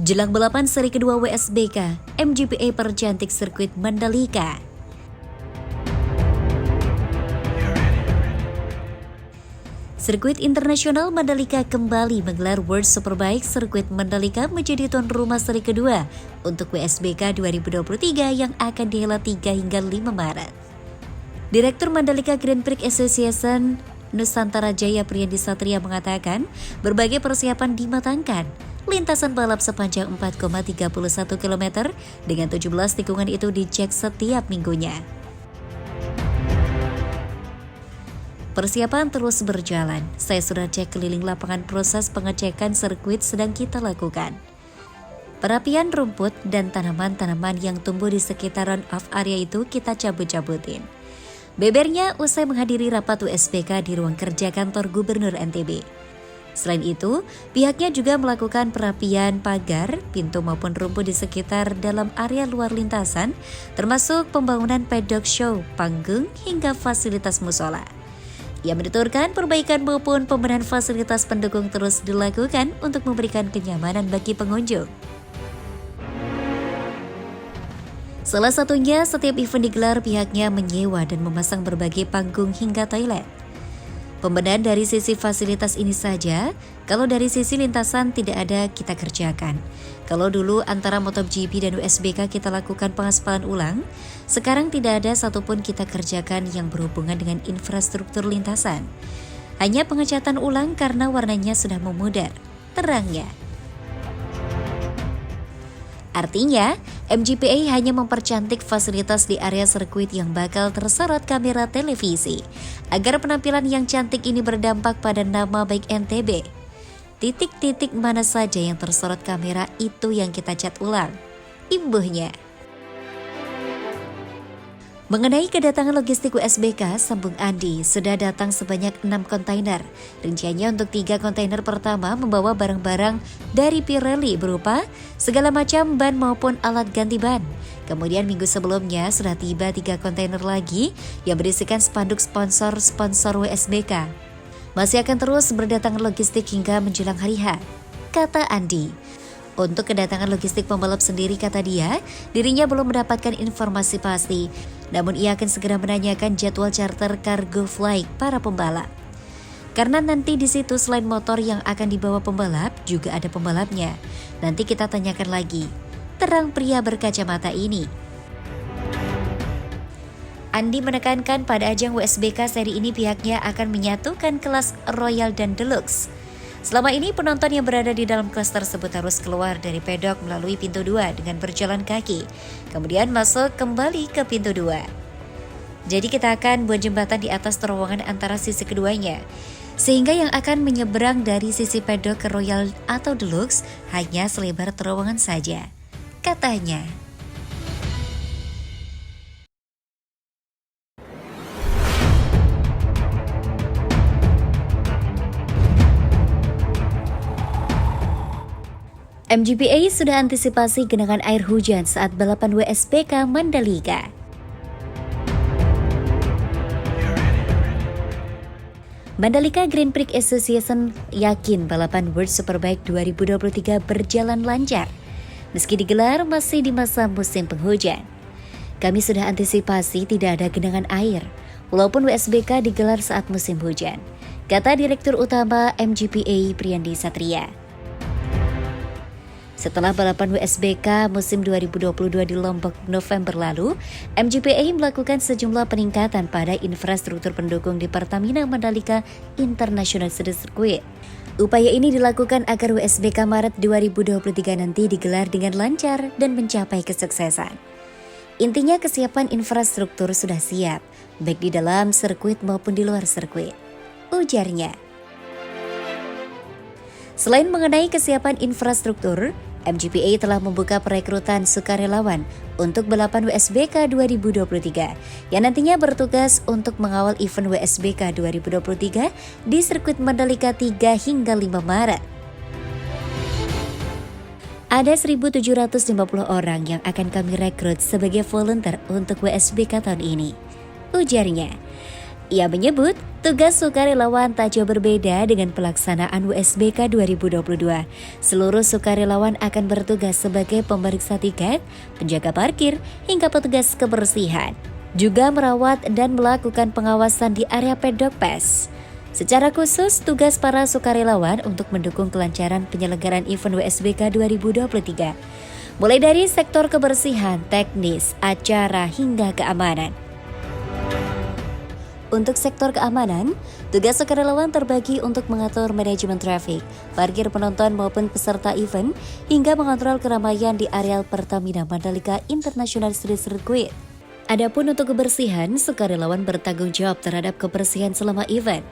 Jelang balapan seri kedua WSBK, MGPA percantik sirkuit Mandalika. Sirkuit Internasional Mandalika kembali menggelar World Superbike Sirkuit Mandalika menjadi tuan rumah seri kedua untuk WSBK 2023 yang akan dihelat 3 hingga 5 Maret. Direktur Mandalika Grand Prix Association Nusantara Jaya Priyandi Satria mengatakan berbagai persiapan dimatangkan. Lintasan balap sepanjang 4,31 km dengan 17 tikungan itu dicek setiap minggunya. Persiapan terus berjalan. Saya sudah cek keliling lapangan, proses pengecekan sirkuit sedang kita lakukan. Perapian rumput dan tanaman-tanaman yang tumbuh di sekitaran off area itu kita cabut-cabutin. Bebernya usai menghadiri rapat WSBK di ruang kerja kantor Gubernur NTB. Selain itu, pihaknya juga melakukan perapian pagar, pintu maupun rumput di sekitar dalam area luar lintasan, termasuk pembangunan pedok show, panggung, hingga fasilitas musola. Ia menuturkan perbaikan maupun pembenahan fasilitas pendukung terus dilakukan untuk memberikan kenyamanan bagi pengunjung. Salah satunya, setiap event digelar pihaknya menyewa dan memasang berbagai panggung hingga toilet. Pembenahan dari sisi fasilitas ini saja, kalau dari sisi lintasan tidak ada kita kerjakan. Kalau dulu antara MotoGP dan WSBK kita lakukan pengaspalan ulang, sekarang tidak ada satupun kita kerjakan yang berhubungan dengan infrastruktur lintasan. Hanya pengecatan ulang karena warnanya sudah memudar, terangnya. Artinya, MGPA hanya mempercantik fasilitas di area sirkuit yang bakal tersorot kamera televisi, agar penampilan yang cantik ini berdampak pada nama baik NTB. Titik-titik mana saja yang tersorot kamera itu yang kita cat ulang, imbuhnya. Mengenai kedatangan logistik WSBK, sambung Andi, sudah datang sebanyak 6 kontainer. Rinciannya untuk 3 kontainer pertama membawa barang-barang dari Pirelli berupa segala macam ban maupun alat ganti ban. Kemudian minggu sebelumnya sudah tiba 3 kontainer lagi yang berisikan spanduk sponsor WSBK. Masih akan terus berdatangan logistik hingga menjelang hari H, kata Andi. Untuk kedatangan logistik pembalap sendiri, kata dia, dirinya belum mendapatkan informasi pasti. Namun ia akan segera menanyakan jadwal charter cargo flight para pembalap. Karena nanti di situ selain motor yang akan dibawa pembalap, juga ada pembalapnya. Nanti kita tanyakan lagi, terang pria berkacamata ini. Andi menekankan pada ajang WSBK seri ini pihaknya akan menyatukan kelas Royal dan Deluxe. Selama ini penonton yang berada di dalam kelas tersebut harus keluar dari pedok melalui pintu 2 dengan berjalan kaki, kemudian masuk kembali ke pintu 2. Jadi kita akan buat jembatan di atas terowongan antara sisi keduanya, sehingga yang akan menyeberang dari sisi pedok ke Royal atau Deluxe hanya selebar terowongan saja, katanya. MGPA sudah antisipasi genangan air hujan saat balapan WSBK Mandalika. Mandalika Grand Prix Association yakin balapan World Superbike 2023 berjalan lancar, meski digelar masih di masa musim penghujan. Kami sudah antisipasi tidak ada genangan air, walaupun WSBK digelar saat musim hujan, kata Direktur Utama MGPA Priyandi Satria. Setelah balapan WSBK musim 2022 di Lombok November lalu, MGPA melakukan sejumlah peningkatan pada infrastruktur pendukung di Pertamina Mandalika International Circuit. Upaya ini dilakukan agar WSBK Maret 2023 nanti digelar dengan lancar dan mencapai kesuksesan. Intinya kesiapan infrastruktur sudah siap, baik di dalam sirkuit maupun di luar sirkuit, ujarnya. Selain mengenai kesiapan infrastruktur, MGPA telah membuka perekrutan sukarelawan untuk balapan WSBK 2023 yang nantinya bertugas untuk mengawal event WSBK 2023 di sirkuit Mandalika 3 hingga 5 Maret. Ada 1.750 orang yang akan kami rekrut sebagai volunteer untuk WSBK tahun ini, ujarnya. Ia menyebut Tugas sukarelawan tak jauh berbeda dengan pelaksanaan USBK 2022. Seluruh sukarelawan akan bertugas sebagai pemeriksa tiket, penjaga parkir, hingga petugas kebersihan. Juga merawat dan melakukan pengawasan di area pedok PES. Secara khusus, tugas para sukarelawan untuk mendukung kelancaran penyelenggaraan event USBK 2023. Mulai dari sektor kebersihan, teknis, acara, hingga keamanan. Untuk sektor keamanan, tugas sukarelawan terbagi untuk mengatur manajemen trafik, parkir penonton maupun peserta event, hingga mengontrol keramaian di areal Pertamina Mandalika International Street Circuit. Adapun untuk kebersihan, sukarelawan bertanggung jawab terhadap kebersihan selama event.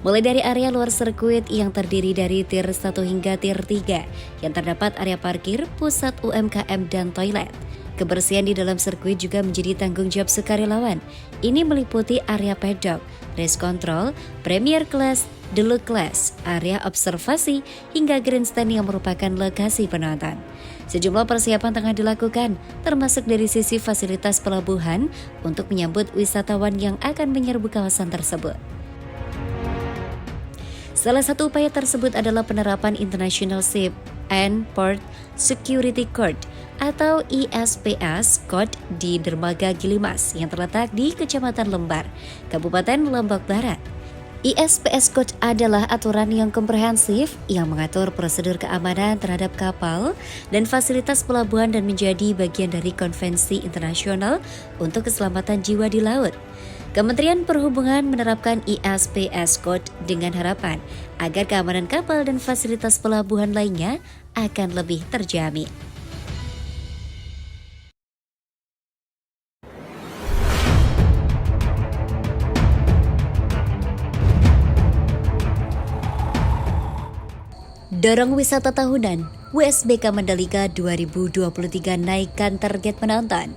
Mulai dari area luar sirkuit yang terdiri dari tier 1 hingga tier 3, yang terdapat area parkir, pusat UMKM, dan toilet. Kebersihan di dalam sirkuit juga menjadi tanggung jawab sukarelawan. Ini meliputi area pedok, race control, premier class, deluxe class, area observasi, hingga grandstand yang merupakan lokasi penonton. Sejumlah persiapan tengah dilakukan, termasuk dari sisi fasilitas pelabuhan untuk menyambut wisatawan yang akan menyerbu kawasan tersebut. Salah satu upaya tersebut adalah penerapan International Ship and Port Security Code atau ISPS Code di Dermaga Gilimas yang terletak di Kecamatan Lembar, Kabupaten Lombok Barat. ISPS Code adalah aturan yang komprehensif yang mengatur prosedur keamanan terhadap kapal dan fasilitas pelabuhan dan menjadi bagian dari konvensi internasional untuk keselamatan jiwa di laut. Kementerian Perhubungan menerapkan ISPS Code dengan harapan agar keamanan kapal dan fasilitas pelabuhan lainnya akan lebih terjamin. Dorong wisata tahunan, USBK Mandalika 2023 naikkan target penonton.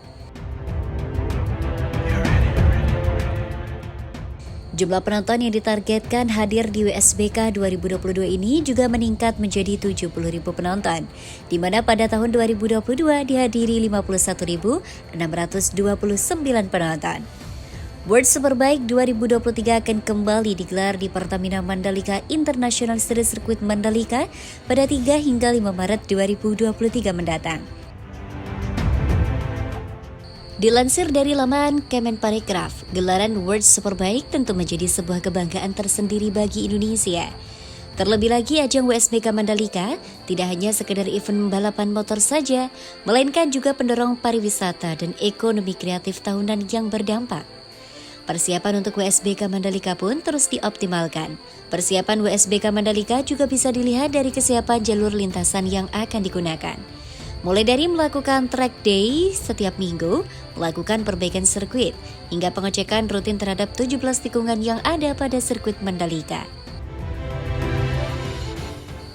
Jumlah penonton yang ditargetkan hadir di USBK 2022 ini juga meningkat menjadi 70.000 penonton, di mana pada tahun 2022 dihadiri 51.629 penonton. World Superbike 2023 akan kembali digelar di Pertamina Mandalika International Street Circuit Mandalika pada 3 hingga 5 Maret 2023 mendatang. Dilansir dari laman Kemenparekraf, gelaran World Superbike tentu menjadi sebuah kebanggaan tersendiri bagi Indonesia. Terlebih lagi ajang USBK Mandalika tidak hanya sekedar event balapan motor saja, melainkan juga pendorong pariwisata dan ekonomi kreatif tahunan yang berdampak. Persiapan untuk USBK Mandalika pun terus dioptimalkan. Persiapan USBK Mandalika juga bisa dilihat dari kesiapan jalur lintasan yang akan digunakan. Mulai dari melakukan track day setiap minggu, melakukan perbaikan sirkuit, hingga pengecekan rutin terhadap 17 tikungan yang ada pada sirkuit Mandalika.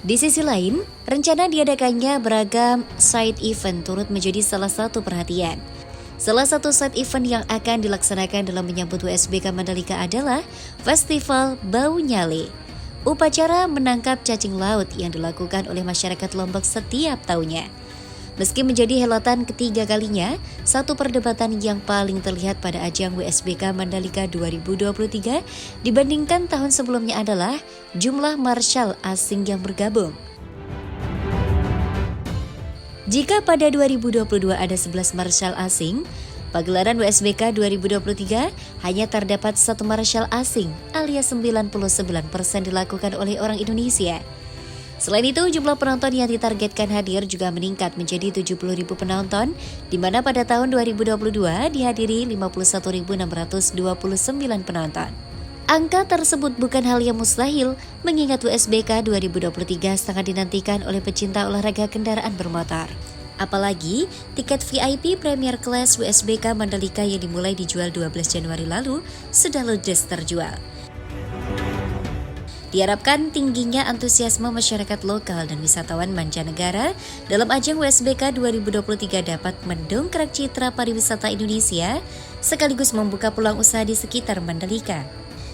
Di sisi lain, rencana diadakannya beragam side event turut menjadi salah satu perhatian. Salah satu side event yang akan dilaksanakan dalam menyambut USBK Mandalika adalah Festival Bau Nyale. Upacara menangkap cacing laut yang dilakukan oleh masyarakat Lombok setiap tahunnya. Meski menjadi helatan ketiga kalinya, satu perdebatan yang paling terlihat pada ajang USBK Mandalika 2023 dibandingkan tahun sebelumnya adalah jumlah marshal asing yang bergabung. Jika pada 2022 ada 11 marshal asing, pagelaran USBK 2023 hanya terdapat satu marshal asing alias 99% dilakukan oleh orang Indonesia. Selain itu, jumlah penonton yang ditargetkan hadir juga meningkat menjadi 70.000 penonton, di mana pada tahun 2022 dihadiri 51.629 penonton. Angka tersebut bukan hal yang mustahil, mengingat USBK 2023 sangat dinantikan oleh pecinta olahraga kendaraan bermotor. Apalagi, tiket VIP Premier Class USBK Mandalika yang dimulai dijual 12 Januari lalu sudah ludes terjual. Diharapkan tingginya antusiasme masyarakat lokal dan wisatawan mancanegara dalam ajang USBK 2023 dapat mendongkrak citra pariwisata Indonesia sekaligus membuka peluang usaha di sekitar Mandalika.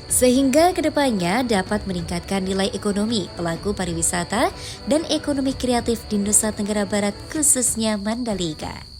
Sehingga kedepannya dapat meningkatkan nilai ekonomi pelaku pariwisata dan ekonomi kreatif di Nusa Tenggara Barat khususnya Mandalika.